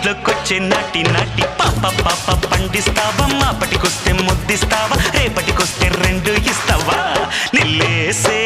ఇంట్లోకొచ్చే నాటి నాటి పాప పాప పండిస్తావా మాపటికొస్తే ముద్దిస్తావా రేపటికొస్తే రెండు ఇస్తావా నిల్లేసే